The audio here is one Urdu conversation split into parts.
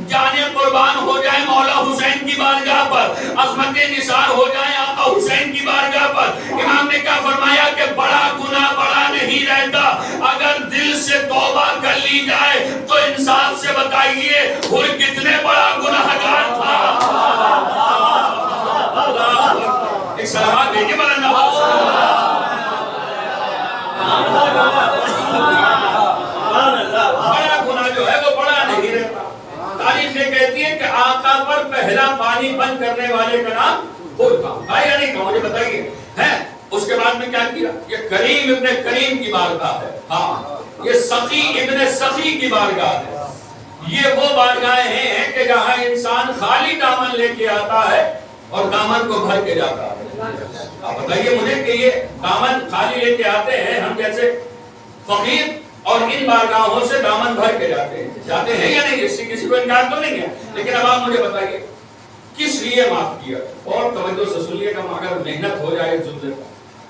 جانیں قربان ہو جائیں مولا حسین کی بارگاہ پر، عظمت نثار ہو جائیں آقا حسین کی بارگاہ پر۔ امام نے کیا فرمایا کہ بڑا گناہ بڑا نہیں رہتا، اگر دل سے توبہ کر لی جائے تو انصاف سے بتائیے وہ کتنے بڑا گناہگار تھا۔ ایک سلامات بھیجیے مولانا بڑا گناہ جو ہے وہ بڑا نہیں رہتا۔ تاریخ یہ کہتی ہے کہ آقا پر پہلا پانی بند کرنے والے کا نام خود تھا، بھائی یا نہیں کہا مجھے بتائیے ہے۔ اس کے بعد میں کیا کیا؟ یہ کریم ابن کریم کی بارگاہ ہے، ہاں یہ سخی ابن سخی کی بارگاہ ہے۔ یہ وہ بارگاہیں ہیں کہ جہاں انسان خالی دامن لے کے آتا ہے اور دامن کو بھر کے جاتا ہے۔ آپ بتائیے مجھے کہ یہ دامن خالی لے کے آتے ہیں ہم جیسے فقیر، اور ان بارگاہوں سے دامن بھر کے جاتے ہیں یا نہیں؟ اس سے کسی کو انکار تو نہیں ہے، لیکن اب آپ مجھے بتائیے کس لیے معاف کیا؟ اور توجہ سے سنیے گا، اگر محنت ہو جائے جملے کا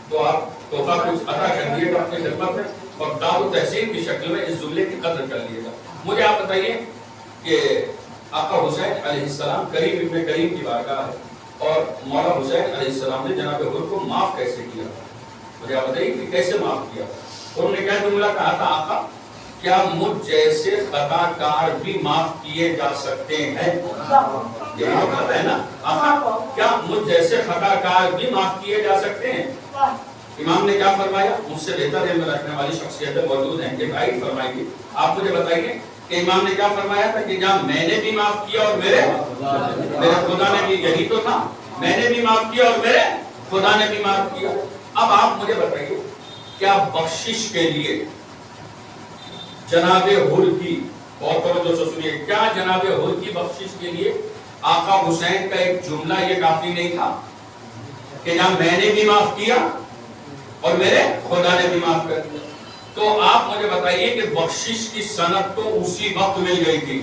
تو آپ تحفہ کچھ عطا کر دیے گا اپنی خدمت میں اور دار التحسین کی شکل میں اس جملے کی قدر کر لیے گا۔ مجھے آپ بتائیے کہ آقا حسین علیہ السلام کریم ابن کریم کی بارگاہ ہے اور مولا حسین علیہ السلام نے جناب حضور کو معاف کیسے کیا؟ مجھے آپ بتائیے کہ کیسے معاف کیا؟ انہوں نے کیا جملہ کہا تھا؟ آقا کیا مجھ جیسے خطا کار بھی معاف کیے جا سکتے ہیں؟ یہی تو کہتا ہے نا، آقا کیا مجھ جیسے خطا کار بھی معاف کیے جا سکتے ہیں؟ امام نے کیا فرمایا؟ مجھ سے بہتر علم رکھنے والی شخصیتیں موجود ہیں کہ بھائی فرمائیے، آپ مجھے بتائیے کہ امام نے کیا فرمایا تھا کہ جہاں میں نے بھی معاف کیا اور میرے خدا نے بھی، یہی تو تھا، میں نے بھی معاف کیا اور میرے خدا نے بھی معاف کیا۔ اب آپ مجھے بتائیے کیا بخشش کے لیے جناب حر کی، اور توجہ سے سنیے، کیا جناب حر کی بخشش کے لیے آقا حسین کا ایک جملہ یہ کافی نہیں تھا کہ جہاں میں نے بھی معاف کیا اور میرے خدا نے بھی معاف کر دیا؟ تو آپ مجھے بتائیے کہ بخشش کی سند تو اسی وقت مل گئی تھی،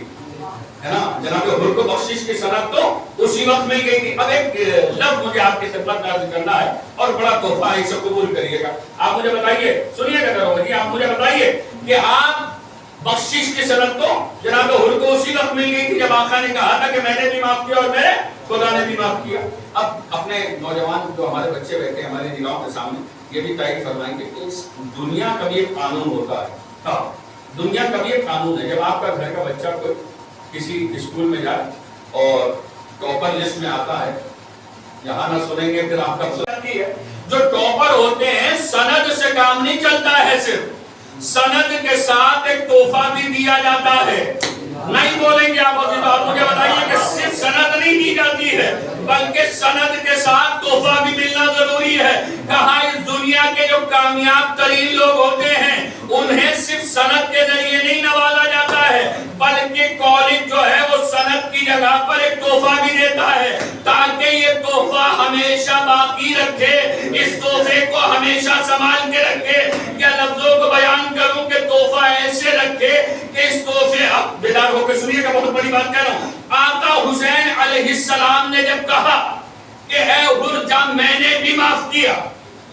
ہے نا؟ جناب حر کو بخشش کی سند تو اسی وقت مل گئی تھی۔ اب ایک لفظ مجھے آپ کی خدمت میں عرض کرنا ہے اور بڑا تحفہ ہے، اسے قبول کریے گا۔ آپ مجھے بتائیے، سنیے گا ذرا جی، آپ مجھے بتائیے کہ آپ بخشش کی سند تو جناب حر کو اسی وقت مل گئی تھی جب آقا نے کہا تھا کہ میں نے بھی معاف کیا اور میرے خدا نے بھی معاف کیا۔ اب اپنے نوجوان جو ہمارے بچے بیٹھے ہیں ہماری نگاہوں کے سامنے، یہ بھی تائید فرمائیں گے کہ اس دنیا کا بھی ایک قانون ہوتا ہے۔ ہاں، دنیا کا بھی ایک قانون ہے۔ جب آپ کا گھر کا بچہ کوئی کسی اسکول میں جائے اور ٹاپر لسٹ میں آتا ہے، یہاں نہ سنیں گے پھر آپ کا سنتی ہے، جو ٹاپر ہوتے ہیں سند سے کام نہیں چلتا ہے، صرف سند کے ساتھ ایک تحفہ بھی دیا جاتا ہے۔ نہیں بولیں گے آپ مجھے بتائیے کہ صرف سند نہیں دی جاتی ہے بلکہ سند کے ساتھ تحفہ بھی ملنا ضروری ہے۔ کہاں اس دنیا کے جو کامیاب ترین لوگ ہوتے ہیں انہیں صرف سند کے ذریعے نہیں نوازا جاتا ہے بلکہ کالج جو ہے وہ سند کی جگہ پر ایک تحفہ بھی دیتا ہے تاکہ یہ تحفہ ہمیشہ باقی رکھے، اس تحفے کو ہمیشہ سنبھال کے رکھے۔ کیا لفظوں کو بیان کروں کہ تحفہ ایسے رکھے کہ اس تحفے، اب بیدار ہو کے سنیے گا، بہت بڑی بات کہہ رہا ہوں۔ آقا حسین علیہ السلام نے جب کہا کہ اے حر جب میں نے بھی معاف کیا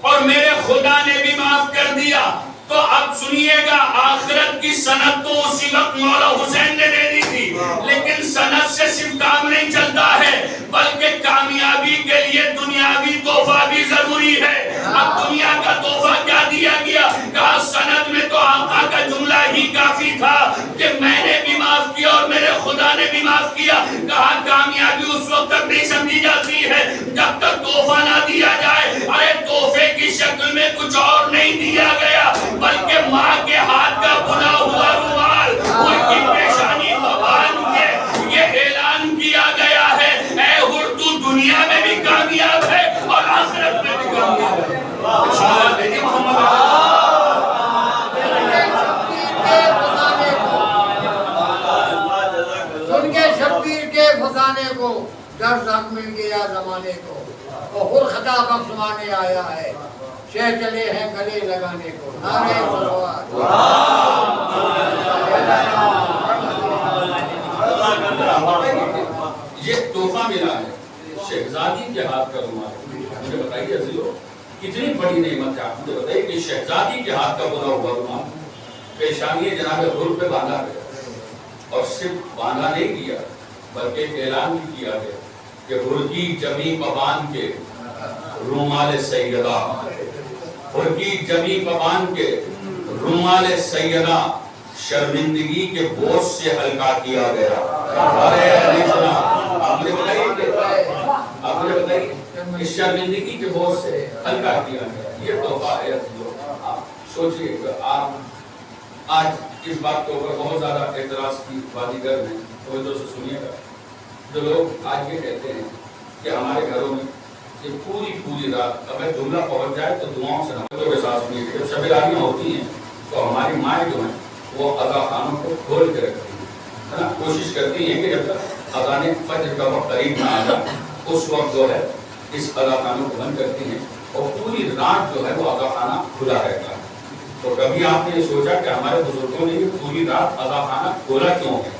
اور میرے خدا نے بھی معاف کر دیا، تو اب سنیے گا آخرت کی سند تو اسی وقت مولا حسین نے دے دی تھی، لیکن سند سے صرف کام نہیں چلتا ہے بلکہ کامیابی کے لیے دنیاوی تحفہ بھی ضروری ہے۔ اب دنیا کا تحفہ کیا دیا گیا؟ کہا سند میں تو آقا کا جملہ ہی کافی تھا کہ میں نے بھی معاف کیا اور میرے خدا نے بھی معاف کیا۔ کہا کامیابی اس وقت تک نہیں سمجھی جاتی ہے جب تک تحفہ نہ دیا جائے۔ ارے تحفے کی شکل میں کچھ اور نہیں دیا گیا بلکہ ماں کے ہاتھ کا بنا ہوا رومال، ان کی پیشانی کو باندھ کے یہ اعلان کیا گیا ہے اے حر تو دنیا میں بھی کامیاب ہے اور آخرت میں بھی کامیاب ہے۔ شاہد بیٹی محمد سن کے شبیر کے فسانے کو ڈر زخم مل گیا زمانے کو، اور خطا بخشوانے آیا ہے، شہ چلے ہیں گلے لگانے کو۔ نعرہ صلوات۔ یہ تحفہ ملا ہے شہزادی کے ہاتھ کا رومال۔ مجھے بتائیے عزیزو کتنی بڑی نعمت ہے۔ آپ مجھے بتائیے کہ شہزادی کے ہاتھ کا بنا ہوا رومال پیشانی جناب حر پہ باندھا گیا اور صرف باندھا نہیں کیا بلکہ ایک اعلان بھی کیا گیا کہ ہرکی جمی پبان کے رومال سیدہ، ہرکی جمی پبان کے رومال سیدہ شرمندگی کے بوجھ سے ہلکا کیا گیا۔ ارے نہیں سنا؟ آپ نے بتائیے کہ شرمندگی کے بوجھ سے ہلکا کیا گیا۔ یہ تحفہ ہے۔ آپ سوچئے کہ آپ آج اس بات کے اوپر بہت زیادہ اعتراض کی بازیگر ہیں، توجہ سے سنیے گا۔ جو لوگ آج یہ کہتے ہیں کہ ہمارے گھروں میں یہ پوری رات اگر جملہ پہنچ جائے تو دعاؤں سے نمازوں کے ساتھ سنیے گا۔ جب شب راریاں ہوتی ہیں تو ہماری مائیں جو ہیں وہ اذان خانوں کو کھول کے رکھتی ہیں، ہے نا، کوشش کرتی ہیں کہ جب تک اذان فجر کا وقت قریب نہ آ جائے اس وقت جو ہے اس اذان خانوں کو بند کرتی ہیں اور پوری رات جو ہے وہ اذان خانہ کھلا رہتا ہے۔ تو کبھی آپ نے یہ سوچا کہ ہمارے بزرگوں نے یہ پوری رات اذان خانہ کھولا کیوں ہے؟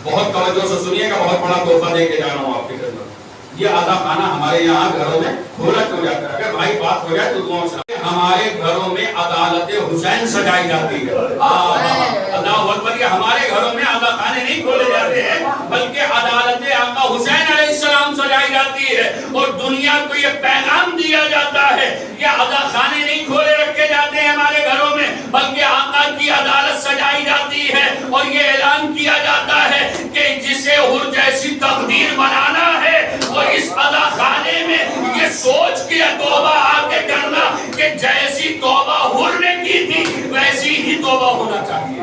بہت توجہ سے سنیے گا، بہت بڑا تحفہ دے کے جا رہا ہوں آپ کی خدمت۔ یہ اذان خانہ ہمارے یہاں گھروں میں کھولا کیوں جاتا ہے؟ اگر بھائی بات ہو جائے تو دعاؤں سے ہمارے گھروں میں عدالت حسین سجائی جاتی ہے۔ اللہ اکبر! یہ ہمارے گھروں میں اذان خانے نہیں کھولے جاتے ہیں بلکہ عدالت آقا حسین علیہ السلام سجائی جاتی ہے، اور دنیا کو یہ پیغام دیا جاتا ہے کہ اذان خانے نہیں کھولے رکھے جاتے ہیں ہمارے گھروں میں بلکہ آقا کی عدالت سجائی جاتی ہے، اور یہ اعلان کیا جاتا ہے کہ جسے حر جیسی تقدیر بنانا ہے اور اس اذان خانے میں یہ سوچ کے توبہ آ کے کرنا کہ جیسی توبہ حر نے کی تھی ویسی ہی توبہ ہونا چاہیے۔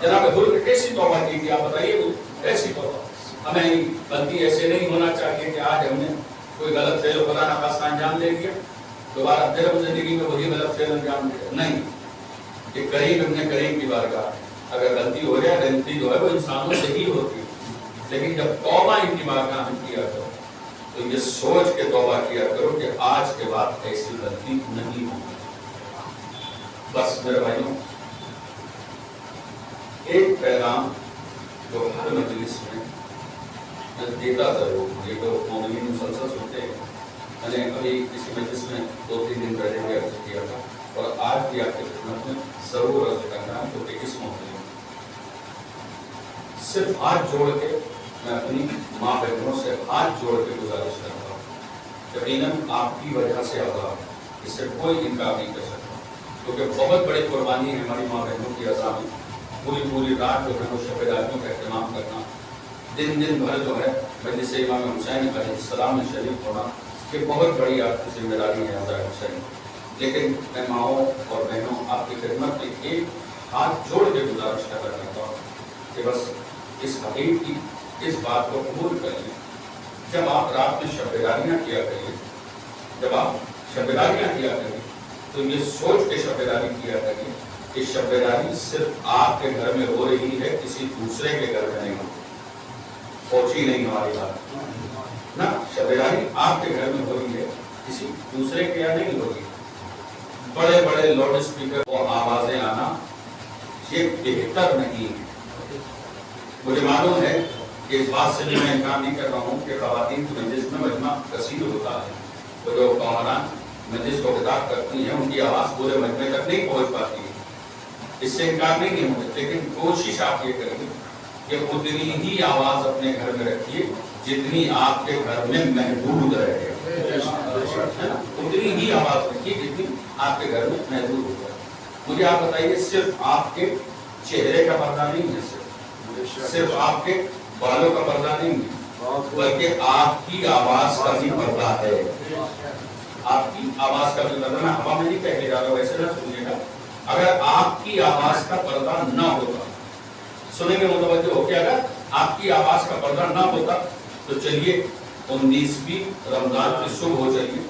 جناب حر نے کیسی توبہ کی تھی؟ آپ بتائیے کیسی توبہ؟ ہمیں غلطی ایسے نہیں ہونا چاہیے کہ آج ہم نے کوئی غلط فعل و خدا نخواستہ انجام دے دیا، دوبارہ پھر ہم زندگی میں وہی غلط فعل انجام دے نہیں۔ کہ کریم ابن کریم کی بارگاہ اگر غلطی ہو جائے، غلطی جو ہے وہ انسانوں سے ہی ہوتی ہے، لیکن جب توبہ ان کی بارگاہ میں کیا کرو تو یہ سوچ کے توبہ کیا کرو کہ آج کے بعد ایسی غلطی نہیں ہوگی۔ بس میرے بھائیوں، ایک پیغام جو ہر مجلس میں دیتا ضرور، یہ تو مومنین مسلسل سنتے ہیں، میں نے ابھی کسی مجلس میں 2-3 دن پہلے بھی عرض کیا تھا اور آج بھی آپ کی خدمت میں ضرور عرض کرنا ہے، کیونکہ اس موقع میں صرف ہاتھ جوڑ کے میں اپنی ماں بہنوں سے ہاتھ جوڑ کے گزارش کرتا ہوں، یقیناً آپ کی وجہ سے عذاب ہے، اس سے کوئی انکار نہیں کر سکتا، کیونکہ بہت بڑی قربانی ہے ہماری ماں بہنوں کی عذاب میں۔ پوری رات جو ہے وہ شب داریوں کا اہتمام کرنا، دن بھر جو ہے مجلس امام حسین علیہ السلام میں شریک ہونا، یہ بہت بڑی آپ کی ذمہ داری ہے حضرت حسین۔ لیکن میں ماؤں اور بہنوں آپ کی خدمت میں ایک ہاتھ جوڑ کے گزارش کرنا چاہتا ہوں کہ بس اس حقیقت کی اس بات کو قبول کر لیں، جب آپ رات میں شب بیداریاں کیا کریے، جب آپ شب بیداریاں کیا کریے تو یہ سوچ کے شب بیداری کیا کریے کہ شب بیداری صرف آپ کے گھر میں ہو رہی ہے، کسی دوسرے کے گھر میں نہیں ہو، پہنچی نہیں ہماری بات نا، شب بیداری آپ کے گھر میں ہو رہی ہے، کسی دوسرے کے یہاں نہیں ہو رہی۔ بڑے لاؤڈ اسپیکر اور آوازیں آنا یہ بہتر نہیں ہے۔ مجھے معلوم ہے کہ اس بات سے بھی میں انکار نہیں کر رہا ہوں کہ خواتین کی مجلس میں مجمع کثیر ہوتا ہے، وہ جو قومران مجلس کو خطاب کرتی ہیں ان کی آواز پورے مجمع تک نہیں پہنچ پاتی ہے، اس سے انکار نہیں ہے، لیکن کوشش آپ یہ کریں کہ اتنی ہی آواز اپنے گھر میں رکھیے جتنی آپ کے گھر میں محدود رہے، اتنی ہی آواز رکھیے جتنی آپ کے گھر میں محدود ہو جائے۔ مجھے آپ بتائیے، صرف آپ کے چہرے کا پردہ نہیں ہے، صرف آپ کے بالوں کا پردہ نہیں ہے، بلکہ آپ کی آواز کا بھی پردہ ہے، آپ کی آواز کا بھی پردہ۔ میں ہوا میں نہیں کہہ کے جا رہا ہوں، ویسے نہ سنیے گا، اگر آپ کی آواز کا پردہ نہ ہوتا، سنیں گے متوجہ ہو کہ اگر آپ کی آواز کا پردہ نہ ہوتا تو چلیے 19ویں رمضان کی صبح ہو چلیے،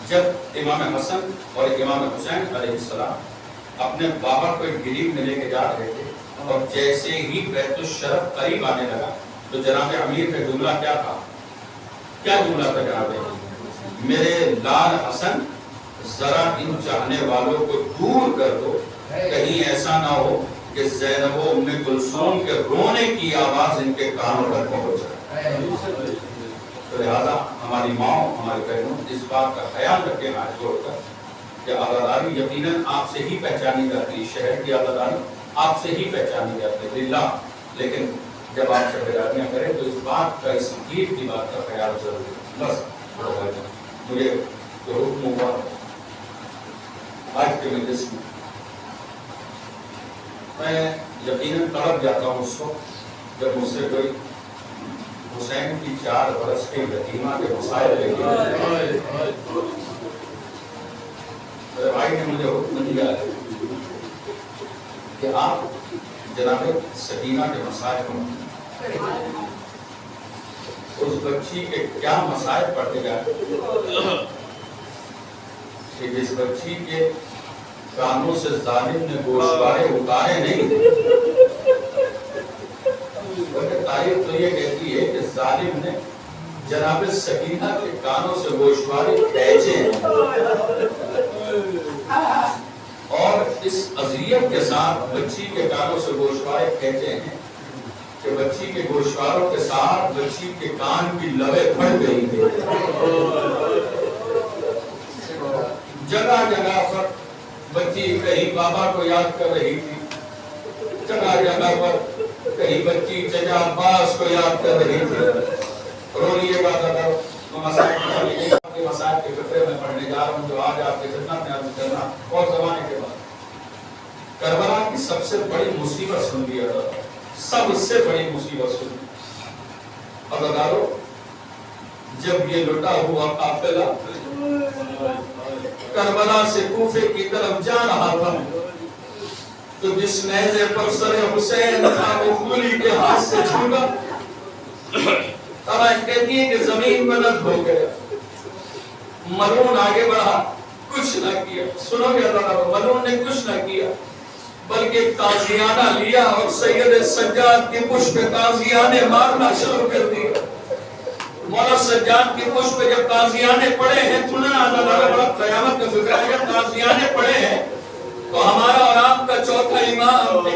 جب امام حسن اور امام حسین علیہ السلام اپنے بابا کو ایک گلیب میں لے کے جا رہے تھے، اور جیسے ہی بیت الشرف قریب آنے لگا تو جناب امیر کا جملہ کیا تھا؟ کیا جملہ تھا جناب؟ میرے لال حسن ذرا ان چاہنے والوں کو دور کر دو، کہیں ایسا نہ ہو کہ زینب و ام کلثوم کے رونے کی آواز ان کے کانوں تک پہنچ جائے۔ تو لہذا ہماری ماں، ہماری بہنوں، اس بات کا خیال رکھیں ہاتھ جوڑ کر کہ عزاداری یقیناً آپ سے ہی پہچانی جاتی ہے، شہر کی عزاداری آپ سے ہی پہچانی جاتی ہے للہ، لیکن جب آپ سے بیداریاں کریں تو اس بات کا، اس عید کی بات کا خیال ضروری ہے۔ بس مجھے جو حکم ہوا آج کے مجلس میں، میں یقیناً تڑپ جاتا ہوں اس وقت جب مجھ سے کوئی حسین کی 4 برس کے یتیمہ کے مسائل لے کے میرے بھائی نے مجھے حکم دیا ہے کہ آپ جناب سکینہ کے مسائل کو، اس بچی کے کیا مسائل پڑھتے جائیں کہ جس بچی کے کانوں سے ظالم نے گوشوارے اتارے نہیں، بلکہ تاریخ تو یہ کہتی ہے کہ ظالم نے جناب سکینہ کے کانوں سے گوشوارے کھینچے اور اس اذیت کے ساتھ بچی کے کانوں سے گوشوارے کھینچے ہیں کہ بچی کے گوشواروں کے ساتھ بچی کے کان کی لویں پھٹ گئی تھی۔ جگہ جگہ پر بچی کہیں بابا کو یاد کر رہی تھی، جگہ جگہ پر کہیں بچی چچا عباس کو یاد کر رہی تھی۔ رولیے بات اگر مسائل کے فقرے میں پڑھنے جا رہا ہوں جو آج آپ کے خدمت میں عرض کرنا اور زمانے کے بعد کربلا کی سب سے بڑی مصیبت سن لیا تھا، سب سے بڑی مصیبت سن لی۔ عزادارو، جب یہ لٹا ہوا قافلہ کربلا سے کوفے کی طرف جا رہا تھا تو جس نیزے پر سر حسین تھا وہ خولی کے ہاتھ سے چھوٹا، تمہیں کہتی ہے کہ زمین ملک ہو گیا۔ ملعون آگے بڑھا، کچھ نہ کیا، سنو گے اللہ، ملعون نے کچھ نہ کیا بلکہ تازیانہ لیا اور سید سجاد کی پشت پہ تازیانے مارنا شروع کر دیا۔ مولا سجاد کی پشت پہ جب تازیانے پڑے ہیں تو نہ اللہ بڑا قیامت کا فکر ہے، جب تازیانے پڑے ہیں تو ہمارا اور آپ کا چوتھا امام